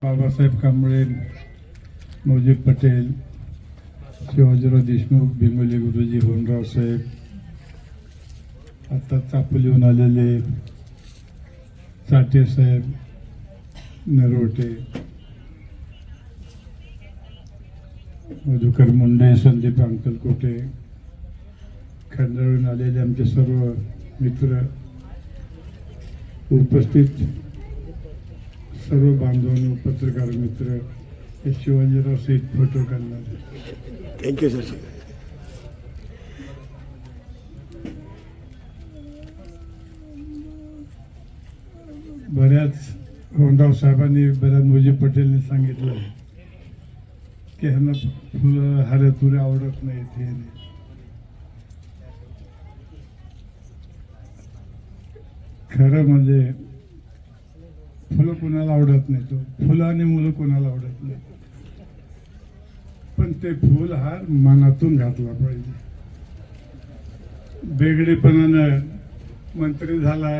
बाबासाहेब कांबळे, मौजिक पटेल, शिवाजीराव देशमुख, भिंगोले गुरुजी, होनराव साहेब, आता चापोलीहून आलेले साठे साहेब, नरोटे, मधुकर मुंडे, संदीप अंकलकोटे, खंडाळून आलेले आमचे सर्व मित्र, उपस्थित सर्व बांधवांनो, पत्रकार मित्र, हे शिवाजीराव सहित फोटो काढणार. Thank you sir. बऱ्याच होनराव साहेबांनी, बऱ्याच मौजी पटेलने सांगितलं की ह्यांना फुलं हारे तुरे आवडत नाहीत. हे नाही, खरं म्हणजे फुलं कोणाला आवडत नाही, तो फुलं आणि मुलं कोणाला आवडत नाही, पण ते फुल हार मनातून घातला पाहिजे. बेगडेपणानं मंत्री झालाय,